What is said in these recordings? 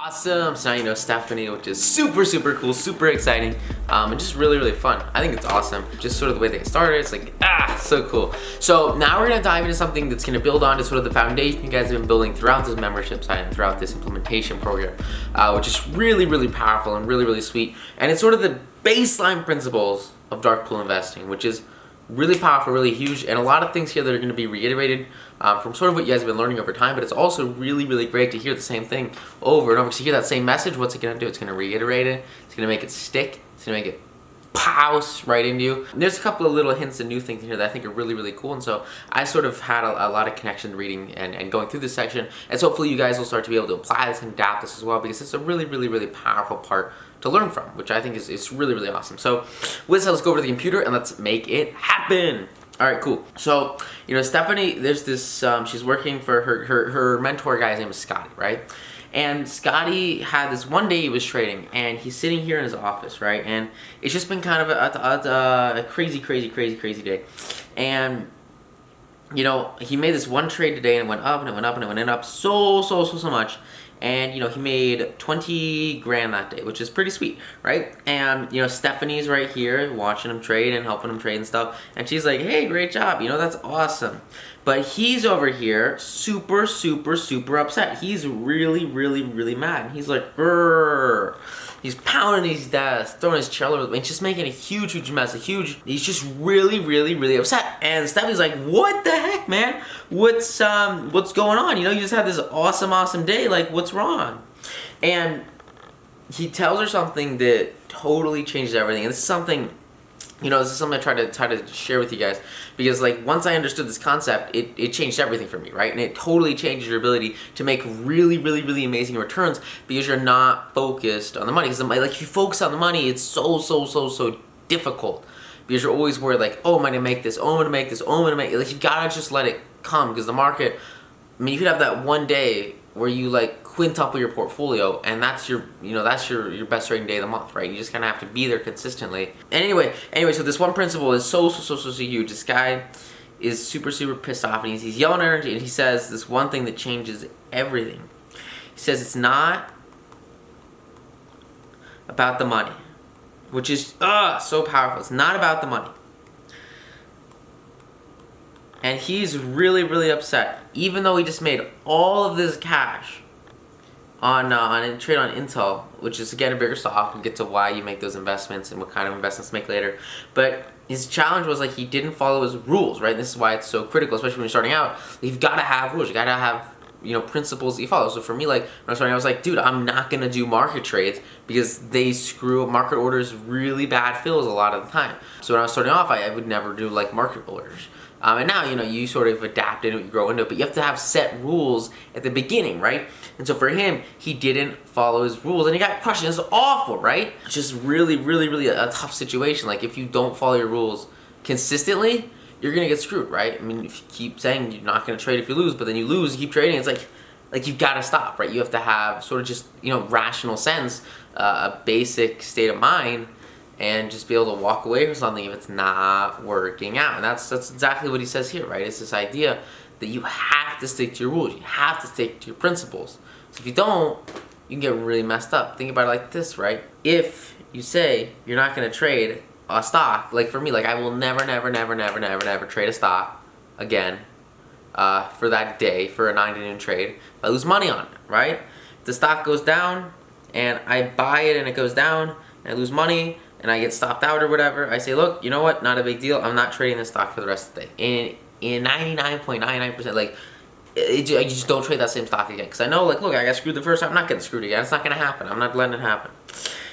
Awesome. So now you know Stephanie, which is super cool, super exciting, and just really fun. I think it's awesome. Just sort of the way they get started, it's like, so cool. So now we're gonna dive into something that's gonna build on to sort of the foundation you guys have been building throughout this membership side and throughout this implementation program, which is really powerful and really sweet. And it's sort of the baseline principles of dark pool investing, which is really powerful, really huge, and a lot of things here that are going to be reiterated from sort of what you guys have been learning over time, but it's also really great to hear the same thing over and over. So you hear that same message, what's it going to do? It's going to reiterate it, it's going to make it stick, it's going to make it pouse right into you. And there's a couple of little hints and new things in here that I think are really cool, and so I sort of had a lot of connection reading and going through this section, and so hopefully you guys will start to be able to apply this and adapt this as well, because it's a really powerful part to learn from, which I think is really awesome. So with that, let's go over to the computer and let's make it happen. All right, cool. So, you know, Stephanie, there's this, she's working for her mentor guy's name is Scotty, right? And Scotty had this one day he was trading, and he's sitting here in his office, right? And it's just been kind of a crazy day. And, you know, he made this one trade today, and it went up, and it went up, and it went up so much. And, you know, he made 20 grand that day, which is pretty sweet, right? And, you know, Stephanie's right here watching him trade and helping him trade and stuff. And she's like, hey, great job. You know, that's awesome. But he's over here super upset. He's really mad. And he's like, brrr. He's pounding his desk, throwing his chair over, and just making a huge mess. He's just really upset. And Stephanie's like, what the heck, man? What's going on? You know, you just had this awesome day. Like, what's wrong? And he tells her something that totally changes everything. And this is something, you know, this is something I try to share with you guys, because like once I understood this concept, it changed everything for me, right? And it totally changes your ability to make really amazing returns, because you're not focused on the money. Because like if you focus on the money, it's so difficult, because you're always worried like, oh, am I gonna make this? Oh, I'm gonna make this. Oh, I'm gonna make it. Like, you gotta just let it come, because the market, I mean, you could have that one day where you like quintuple your portfolio, and that's your, you know, that's your best trading day of the month, right? You just kind of have to be there consistently. And anyway, so this one principle is so huge. This guy is super pissed off, and he's yelling at her, and he says this one thing that changes everything. He says it's not about the money, which is so powerful. It's not about the money. And he's really upset, even though he just made all of this cash on a trade on Intel, which is again a bigger stock. We'll get to why you make those investments and what kind of investments to make later. But his challenge was like he didn't follow his rules, right? This is why it's so critical, especially when you're starting out. You've got to have rules. You got to have, you know, principles that you follow. So for me, like when I was starting, I was like, dude, I'm not gonna do market trades, because they screw up market orders, really bad fills a lot of the time. So when I was starting off, I would never do like market orders. And now, you know, you sort of adapt into it, you grow into it, but you have to have set rules at the beginning, right? And so for him, he didn't follow his rules, and he got crushed. It's awful, right? It's just really a tough situation. Like, if you don't follow your rules consistently, you're gonna get screwed, right? I mean, if you keep saying you're not gonna trade if you lose, but then you lose, you keep trading, it's like you've got to stop, right? You have to have sort of just, you know, rational sense, a basic state of mind, and just be able to walk away from something if it's not working out. And that's exactly what he says here, right? It's this idea that you have to stick to your rules. You have to stick to your principles. So if you don't, you can get really messed up. Think about it like this, right? If you say you're not going to trade a stock, like for me, like I will never trade a stock again for that day, for a 9 to noon trade. I lose money on it, right? If the stock goes down and I buy it and it goes down and I lose money, and I get stopped out or whatever, I say, look, you know what, not a big deal, I'm not trading this stock for the rest of the day. And in 99.99%, like, you just don't trade that same stock again. Because I know, like, look, I got screwed the first time, I'm not getting screwed again, it's not going to happen, I'm not letting it happen.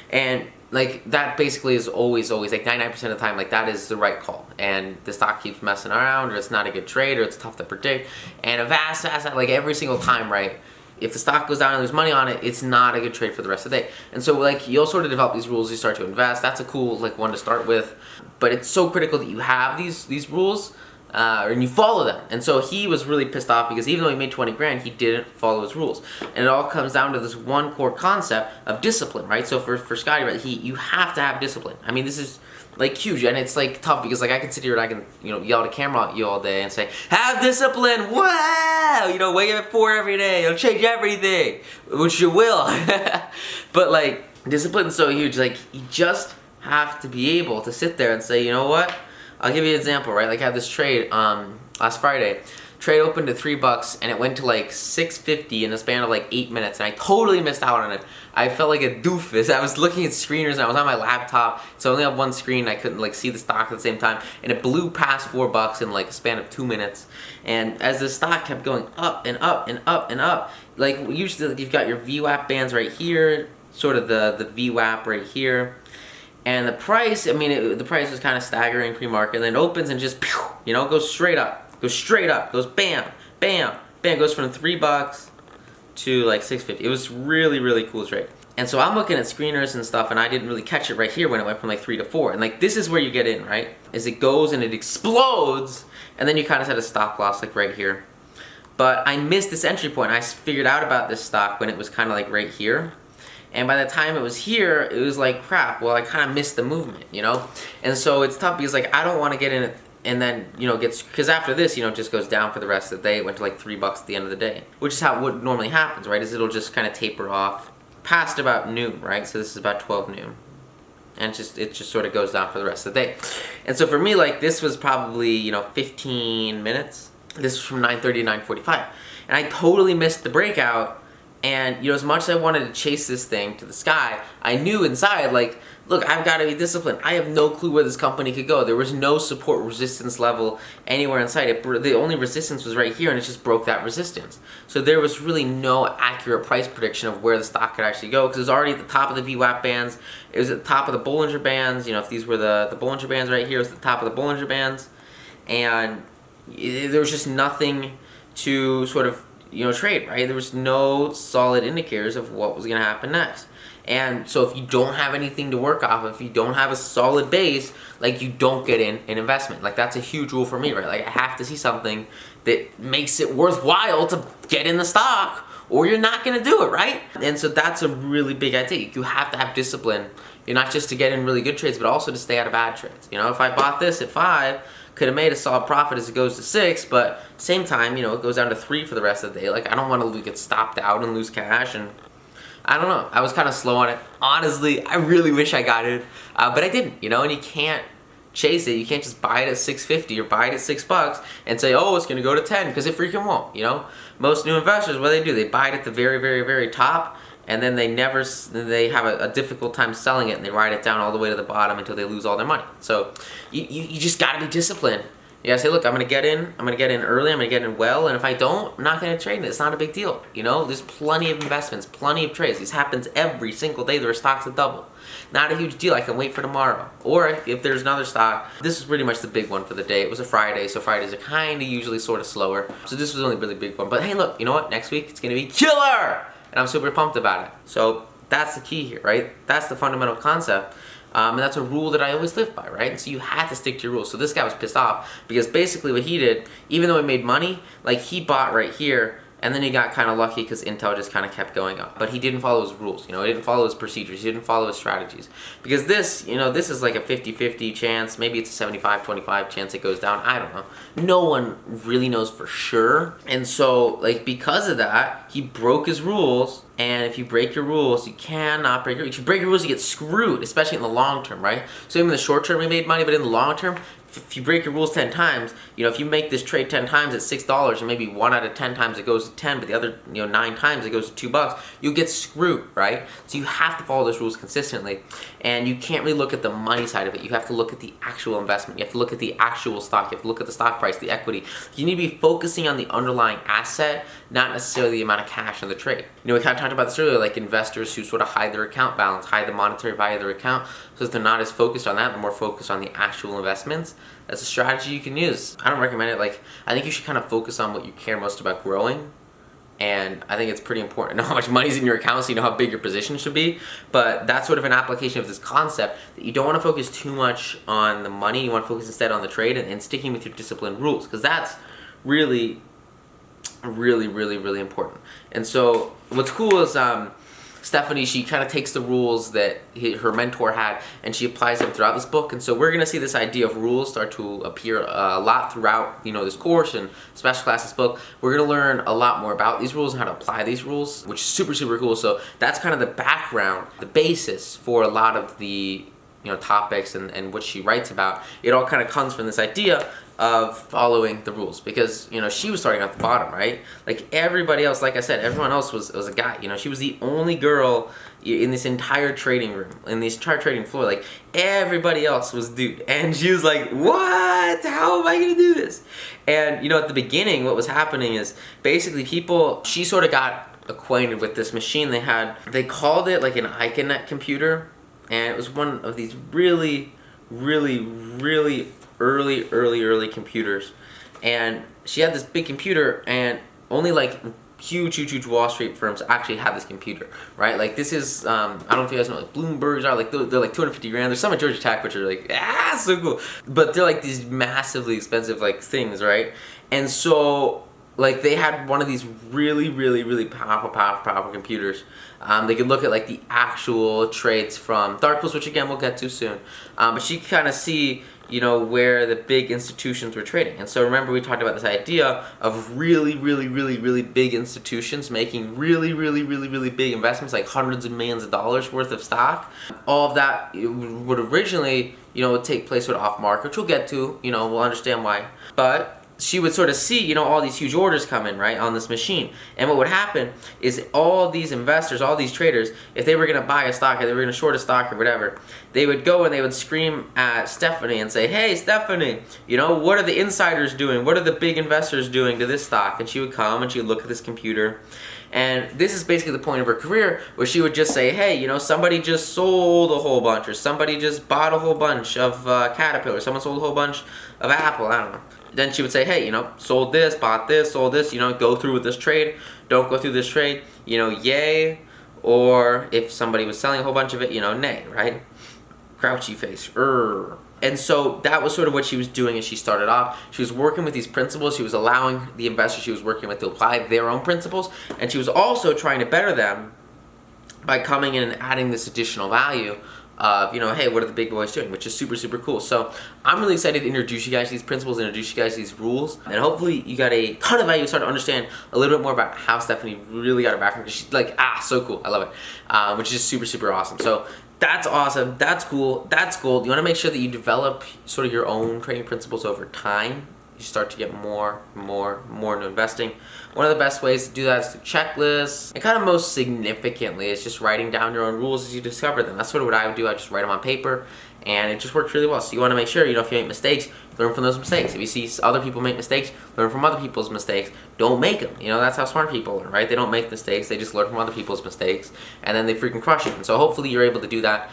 And, like, that basically is always, like, 99% of the time, like, that is the right call. And the stock keeps messing around, or it's not a good trade, or it's tough to predict. And a vast, like, every single time, right, if the stock goes down and there's money on it, it's not a good trade for the rest of the day. And so, like, you'll sort of develop these rules, you start to invest. That's a cool, like, one to start with. But it's so critical that you have these rules, and you follow them. And so he was really pissed off because even though he made 20 grand, he didn't follow his rules. And it all comes down to this one core concept of discipline, right? So for Scotty, right, you have to have discipline. I mean, this is like huge, and it's like tough because like I can sit here and I can, you know, yell at a camera at you all day and say, have discipline, wow, you know, wake up at 4 every day, it'll change everything, which you will. But like, discipline's so huge, like you just have to be able to sit there and say, you know what, I'll give you an example, right? Like I had this trade last Friday. Trade opened to $3 and it went to like $6.50 in a span of like 8 minutes, and I totally missed out on it. I felt like a doofus. I was looking at screeners and I was on my laptop, so I only have one screen. I couldn't like see the stock at the same time, and it blew past $4 in like a span of 2 minutes. And as the stock kept going up and up and up and up, like usually you've got your VWAP bands right here, sort of the VWAP right here. And the price, I mean, the price was kind of staggering pre-market, and then it opens and just, you know, goes straight up. Goes straight up, goes bam, bam, bam, goes from $3 to like $6.50. It was really, really cool trade. And so I'm looking at screeners and stuff, and I didn't really catch it right here when it went from like 3 to 4. And like this is where you get in, right? Is it goes and it explodes, and then you kind of set a stop loss like right here. But I missed this entry point. I figured out about this stock when it was kind of like right here. And by the time it was here, it was like crap. Well, I kind of missed the movement, you know? And so it's tough because like I don't want to get in it and then, you know, because after this, you know, it just goes down for the rest of the day. It went to like $3 at the end of the day, which is what normally happens, right? Is it'll just kind of taper off past about noon, right? So this is about 12 noon, and it just sort of goes down for the rest of the day. And so for me, like this was probably, you know, 15 minutes. This was from 9:30 to 9:45, and I totally missed the breakout. And you know, as much as I wanted to chase this thing to the sky, I knew inside, like, look, I've got to be disciplined. I have no clue where this company could go. There was no support resistance level anywhere in sight. The only resistance was right here, and it just broke that resistance. So there was really no accurate price prediction of where the stock could actually go, because it was already at the top of the VWAP bands. It was at the top of the Bollinger Bands. You know, if these were the Bollinger Bands right here, it was at the top of the Bollinger Bands. And there was just nothing to sort of, you know, trade, right? There was no solid indicators of what was going to happen next. And so if you don't have anything to work off, if you don't have a solid base, like you don't get in an investment. Like that's a huge rule for me, right? Like I have to see something that makes it worthwhile to get in the stock, or you're not going to do it, right? And so that's a really big idea. You have to have discipline, you know, not just to get in really good trades, but also to stay out of bad trades. You know, if I bought this at 5, could have made a solid profit as it goes to 6, but same time, you know, it goes down to 3 for the rest of the day. Like I don't want to get stopped out and lose cash, and I don't know. I was kind of slow on it. Honestly, I really wish I got it, but I didn't, you know, and you can't chase it. You can't just buy it at $6.50 or buy it at $6 and say, oh, it's going to go to 10, because it freaking won't, you know? Most new investors, what do? They buy it at the very, very, very top, and then they have a difficult time selling it, and they ride it down all the way to the bottom until they lose all their money. So you just got to be disciplined. You gotta say, look, I'm gonna get in early, I'm gonna get in well, and if I don't, I'm not gonna trade it. It's not a big deal. You know, there's plenty of investments, plenty of trades. This happens every single day. There are stocks that double. Not a huge deal. I can wait for tomorrow. Or if there's another stock, this is pretty much the big one for the day. It was a Friday, so Fridays are kind of usually sort of slower. So this was only a really big one. But hey, look, you know what? Next week, it's gonna be killer! And I'm super pumped about it. So that's the key here, right? That's the fundamental concept. And that's a rule that I always live by, right? And so you had to stick to your rules. So this guy was pissed off because basically what he did, even though he made money, like he bought right here, and then he got kind of lucky because Intel just kind of kept going up. But he didn't follow his rules, you know, he didn't follow his procedures, he didn't follow his strategies. Because this, you know, this is like a 50-50 chance, maybe it's a 75-25 chance it goes down, I don't know. No one really knows for sure. And so, like, because of that, he broke his rules. And if you break your rules, you cannot break your rules. If you break your rules, you get screwed, especially in the long term, right? So even in the short term, we made money, but in the long term, if you break your rules 10 times, you know, if you make this trade 10 times at $6, and maybe 1 out of 10 times it goes to 10, but the other, you know, 9 times it goes to $2, you get screwed, right? So you have to follow those rules consistently, and you can't really look at the money side of it. You have to look at the actual investment. You have to look at the actual stock. You have to look at the stock price, the equity. You need to be focusing on the underlying asset, not necessarily the amount of cash in the trade. You know, we kind of talked about this earlier, like investors who sort of hide their account balance, hide the monetary value of their account, so that they're not as focused on that, they're more focused on the actual investments. That's a strategy you can use. I don't recommend it. Like, I think you should kind of focus on what you care most about growing, And I think it's pretty important to know how much money's in your account so you know how big your position should be. But that's sort of an application of this concept that you don't want to focus too much on the money. You want to focus instead on the trade and sticking with your disciplined rules, because that's really, really, really, really important. And so what's cool is Stephanie, she kind of takes the rules that her mentor had and she applies them throughout this book. And so we're going to see this idea of rules start to appear a lot throughout, this course and special class, this book. We're going to learn a lot more about these rules and how to apply these rules, which is super, super cool. So that's kind of the background, the basis for a lot of the topics and what she writes about. It all kind of comes from this idea of following the rules, because she was starting at the bottom, right? Like everybody else, like I said, everyone else was a guy. She was the only girl in this entire trading room, in this entire trading floor. Like everybody else was dude, and she was like, what? How am I gonna do this? And at the beginning, what was happening is basically she sort of got acquainted with this machine they had. They called it like an Iconet computer, and it was one of these really, really, really early computers. And she had this big computer, and only like huge Wall Street firms actually have this computer, right? Like this is I don't know if you guys know, like Bloomberg's are like they're like 250 grand. There's some at Georgia Tech which are like so cool, but they're like these massively expensive like things, right? And so like they had one of these really powerful computers. They could look at like the actual trades from Dark Pools, which again we'll get to soon, but she could kind of see where the big institutions were trading. And so remember we talked about this idea of really big institutions making really big investments, like hundreds of millions of dollars worth of stock. All of that would originally take place sort of off market, which we'll get to. We'll understand why. But she would sort of see, all these huge orders come in, right, on this machine. And what would happen is all these investors, all these traders, if they were going to buy a stock or they were going to short a stock or whatever, they would go and they would scream at Stephanie and say, hey, Stephanie, what are the insiders doing? What are the big investors doing to this stock? And she would come and she would look at this computer. And this is basically the point of her career where she would just say, hey, somebody just sold a whole bunch, or somebody just bought a whole bunch of Caterpillar, someone sold a whole bunch of Apple, I don't know. Then she would say, hey, sold this, bought this, sold this, go through with this trade, don't go through this trade, yay, or if somebody was selling a whole bunch of it, nay, right? Grouchy face, And so that was sort of what she was doing as she started off. She was working with these principles. She was allowing the investors she was working with to apply their own principles, and she was also trying to better them by coming in and adding this additional value of, hey, what are the big boys doing, which is super cool. So I'm really excited to introduce you guys to these principles, introduce you guys to these rules, and hopefully you got a ton of value, start to understand a little bit more about how Stephanie really got her background, because she's like, so cool, I love it, which is super awesome. So that's awesome, that's cool, that's gold. You want to make sure that you develop sort of your own trading principles over time. You start to get more into investing. One of the best ways to do that is through checklists. And kind of most significantly is just writing down your own rules as you discover them. That's sort of what I would do. I just write them on paper, and it just works really well. So you want to make sure, if you make mistakes, learn from those mistakes. If you see other people make mistakes, learn from other people's mistakes. Don't make them. That's how smart people are, right? They don't make mistakes. They just learn from other people's mistakes, and then they freaking crush it. And so hopefully you're able to do that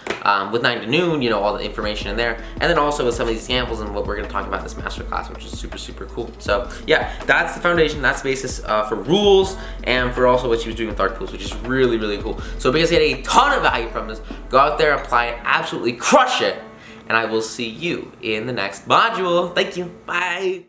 with 9 to Noon, all the information in there. And then also with some of these examples and what we're going to talk about in this masterclass, which is super cool. So yeah, that's the foundation. That's the basis for rules and for also what she was doing with Dark Pools, which is really cool. So because you get a ton of value from this, go out there, apply it, absolutely crush it. And I will see you in the next module. Thank you. Bye.